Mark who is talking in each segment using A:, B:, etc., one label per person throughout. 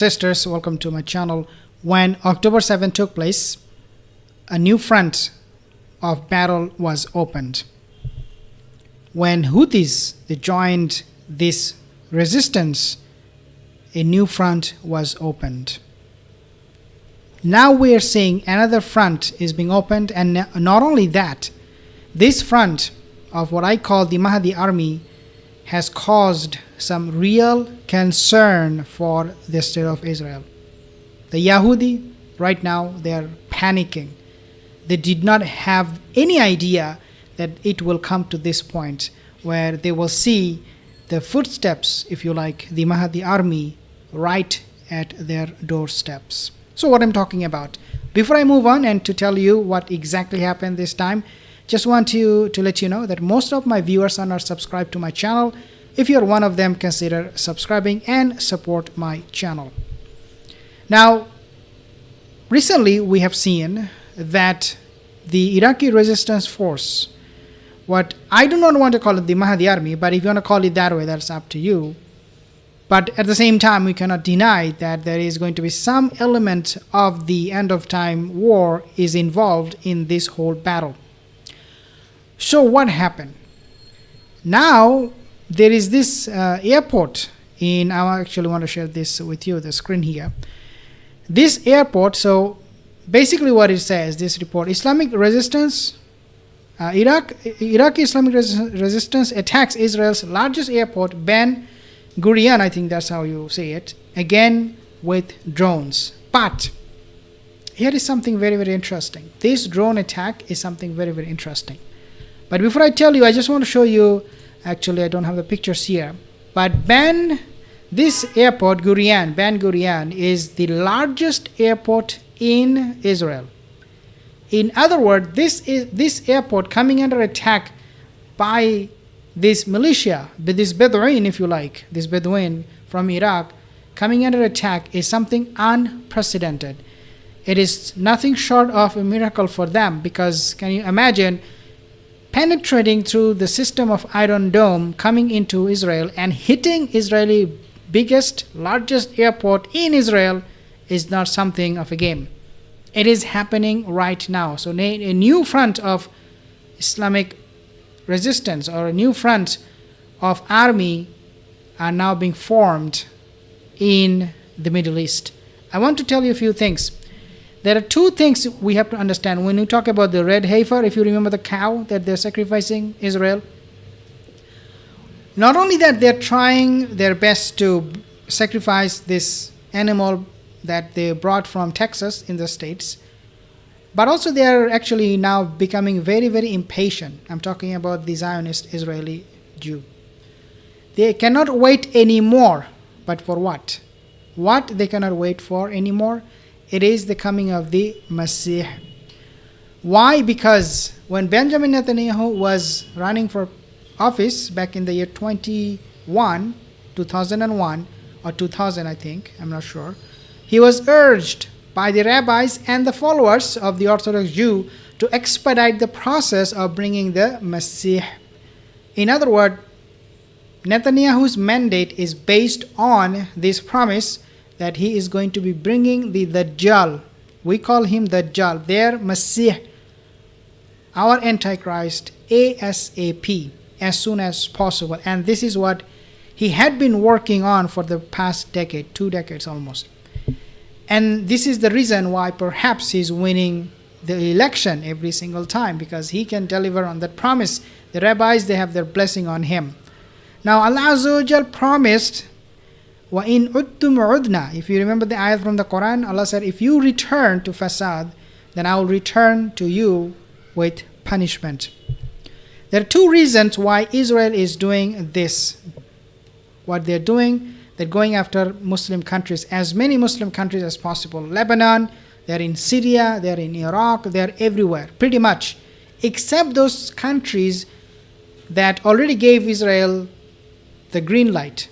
A: Sisters, welcome to my channel. When October 7 took place, a new front of battle was opened. When Houthis they joined this resistance, a new front was opened. Now we are seeing another front is being opened, and not only that, this front of what I call the Mahdi army has caused some real concern for the state of Israel. The Yahudi right now, they are panicking. They did not have any idea that it will come to this point where they will see the footsteps, if you like, the Mahdi army right at their doorsteps. So what I'm talking about. Before I move on and to tell you what exactly happened this time, just want to let you know that most of my viewers are not subscribed to my channel. If you're one of them, consider subscribing and support my channel. Now, recently we have seen that the Iraqi resistance force, what I do not want to call it the Mahdi army, but if you want to call it that way, that's up to you. But at the same time, we cannot deny that there is going to be some element of the end of time war is involved in this whole battle. So what happened? Now there is this airport in, I actually want to share this with you, the screen here. This airport, so basically what it says, this report, Islamic resistance, Iraqi Islamic resistance attacks Israel's largest airport, Ben Gurion, I think that's how you say it, again with drones. But here is something very, very interesting. This drone attack is something very, very interesting. But before I tell you, I just want to show you, actually I don't have the pictures here, but this airport, Ben Gurion, is the largest airport in Israel. In other words, this airport coming under attack by this militia, this Bedouin, if you like, this Bedouin from Iraq, coming under attack is something unprecedented. It is nothing short of a miracle for them, because can you imagine penetrating through the system of Iron Dome, coming into Israel and hitting Israeli biggest, largest airport in Israel is not something of a game. It is happening right now. So a new front of Islamic resistance or a new front of army are now being formed in the Middle East. I want to tell you a few things. There are two things we have to understand when we talk about the red heifer. If you remember the cow that they're sacrificing Israel, not only that they're trying their best to sacrifice this animal that they brought from Texas in the States, but also they are actually now becoming very, very impatient. I'm talking about the Zionist Israeli Jew. They cannot wait anymore. But for what? What they cannot wait for anymore? It is the coming of the Messiah. Why? Because when Benjamin Netanyahu was running for office back in the year 2001 or 2000, I think, I'm not sure, he was urged by the rabbis and the followers of the Orthodox Jew to expedite the process of bringing the Messiah. In other words, Netanyahu's mandate is based on this promise that he is going to be bringing the Dajjal. We call him Dajjal, their Messiah, our Antichrist, ASAP, as soon as possible. And this is what he had been working on for the past decade, 2 decades almost. And this is the reason why perhaps he's winning the election every single time, because he can deliver on that promise. The rabbis, they have their blessing on him. Now Allah Azza wa Jal promised, وَإِنْ عُدْتُمْ عُدْنَا. If you remember the ayat from the Quran, Allah said, if you return to fasad, then I will return to you with punishment. There are two reasons why Israel is doing this. What they're doing, they're going after Muslim countries, as many Muslim countries as possible. Lebanon, they're in Syria, they're in Iraq, they're everywhere, pretty much. Except those countries that already gave Israel the green light,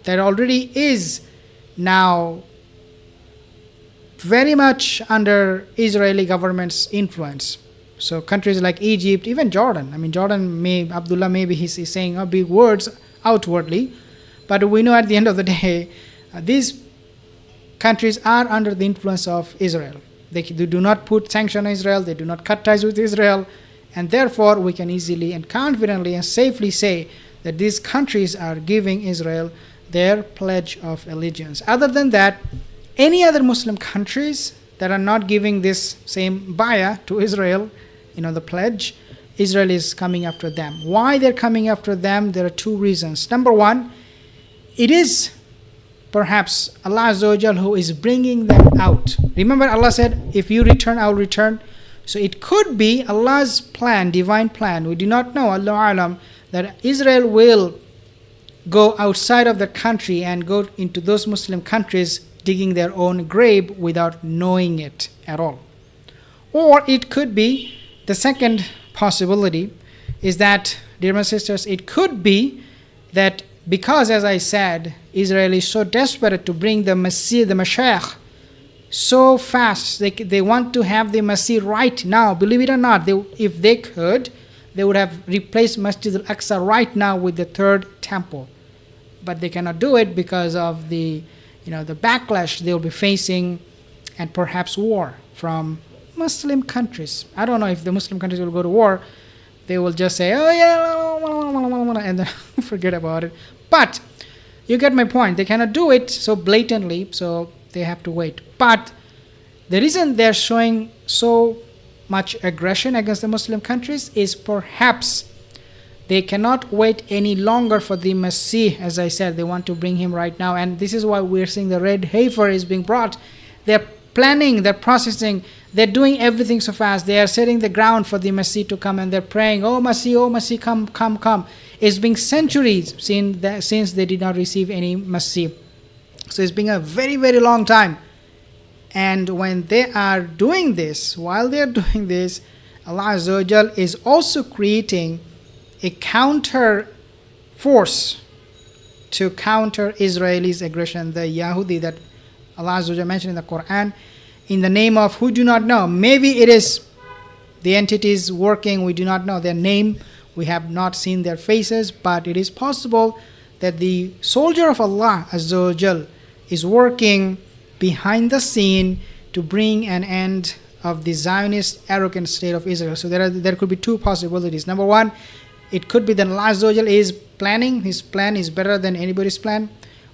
A: that already is now very much under Israeli government's influence. So countries like Egypt, even Jordan. I mean, Abdullah maybe he's saying big words outwardly, but we know at the end of the day, these countries are under the influence of Israel. They do not put sanction on Israel, they do not cut ties with Israel, and therefore we can easily and confidently and safely say that these countries are giving Israel their pledge of allegiance. Other than that, any other Muslim countries that are not giving this same bayah to Israel, the pledge, Israel is coming after them. Why they're coming after them? There are two reasons. Number one, it is perhaps Allah Azza wa Jal who is bringing them out. Remember, Allah said, if you return, I will return. So it could be Allah's plan, divine plan. We do not know, Allah Alam, that Israel will go outside of the country and go into those Muslim countries digging their own grave without knowing it at all. Or it could be, the second possibility is that, dear my sisters, it could be that because, as I said, Israel is so desperate to bring the Masih, the Mashiach, so fast, they want to have the Masih right now. Believe it or not, if they could, they would have replaced Masjid al-Aqsa right now with the third temple. But they cannot do it because of the backlash they will be facing, and perhaps war from Muslim countries. I don't know if the Muslim countries will go to war. They will just say, oh yeah, and then forget about it. But you get my point. They cannot do it so blatantly, so they have to wait. But the reason they're showing so much aggression against the Muslim countries is perhaps they cannot wait any longer for the Masih. As I said, they want to bring him right now, and this is why we're seeing the red heifer is being brought. They're planning, they're processing, they're doing everything so fast. They are setting the ground for the Masih to come, and they're praying, oh Masih, come. It's been centuries since they did not receive any Masih. So it's been a very, very long time. And when they are doing this, while they're doing this, Allah Azza wa Jal is also creating a counter force to counter Israelis' aggression, the Yahudi that Allah Azza wa Jal mentioned in the Quran, in the name of who do not know. Maybe it is the entities working, we do not know their name, we have not seen their faces, but it is possible that the soldier of Allah Azza wa Jal is working behind the scene to bring an end of the Zionist arrogant state of Israel. So there could be two possibilities. Number one, it could be that Allah Azza wa Jal is planning, his plan is better than anybody's plan.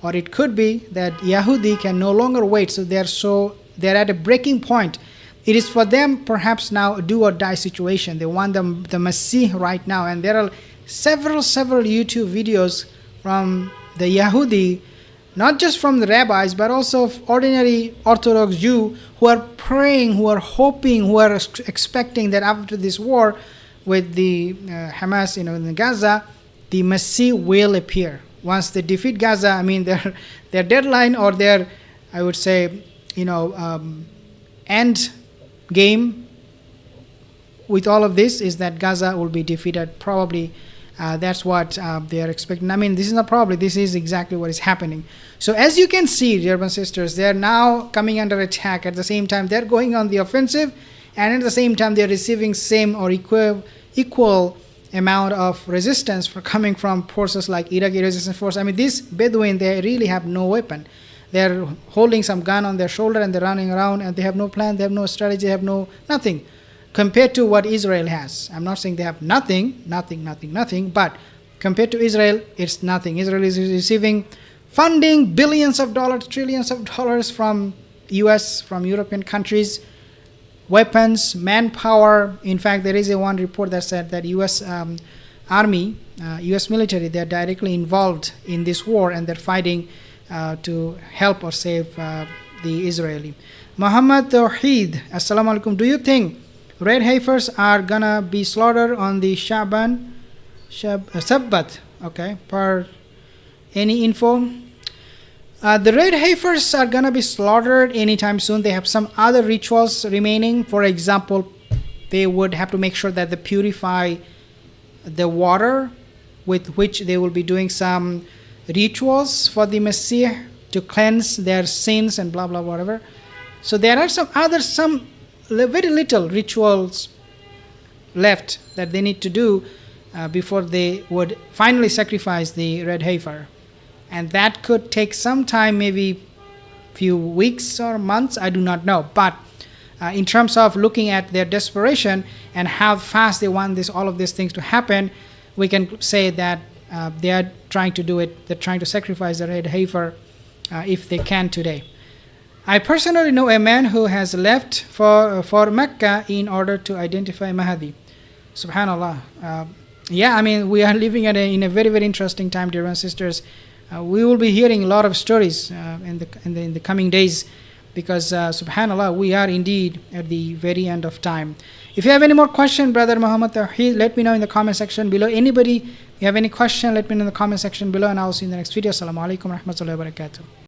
A: Or it could be that Yahudi can no longer wait, so they're at a breaking point. It is for them perhaps now a do or die situation. They want the Masih right now, and there are several YouTube videos from the Yahudi, not just from the rabbis, but also of ordinary Orthodox Jew who are praying, who are hoping, who are expecting that after this war with the Hamas, in Gaza, the Masih will appear. Once they defeat Gaza, I mean their deadline or their, I would say, end game with all of this is that Gaza will be defeated. Probably that's what they are expecting. I mean, this is not probably, this is exactly what is happening. So as you can see, dear brothers and sisters, they are now coming under attack. At the same time, they're going on the offensive, and at the same time, they're receiving same or equal amount of resistance coming from forces like Iraqi resistance force. I mean, these Bedouin, they really have no weapon. They're holding some gun on their shoulder and they're running around, and they have no plan, they have no strategy, they have nothing compared to what Israel has. I'm not saying they have nothing, but compared to Israel, it's nothing. Israel is receiving funding, billions of dollars, trillions of dollars from US, from European countries, weapons, manpower. In fact, there is one report that said that US Army, US military, they're directly involved in this war, and they're fighting to help or save the Israeli. Muhammad Tawheed, Assalamu alaikum. Do you think red heifers are gonna be slaughtered on the Sabbath? Okay, per any info? The red heifers are gonna be slaughtered anytime soon. They have some other rituals remaining. For example, they would have to make sure that they purify the water with which they will be doing some rituals for the Messiah to cleanse their sins and blah blah whatever. So there are some very little rituals left that they need to do before they would finally sacrifice the red heifer, and that could take some time, maybe few weeks or months, I do not know. But in terms of looking at their desperation and how fast they want all of these things to happen, we can say that they are trying to do it. They're trying to sacrifice the red heifer if they can today. I personally know a man who has left for Mecca in order to identify Mahdi. Subhanallah. Yeah, I mean, we are living in a very, very interesting time, dear brothers and sisters. We will be hearing a lot of stories in the coming days, because subhanallah, we are indeed at the very end of time. If you have any more question, Brother Muhammad, let me know in the comment section below. Anybody, you have any question, let me know in the comment section below, and I will see you in the next video. Assalamu alaikum warahmatullahi wabarakatuh.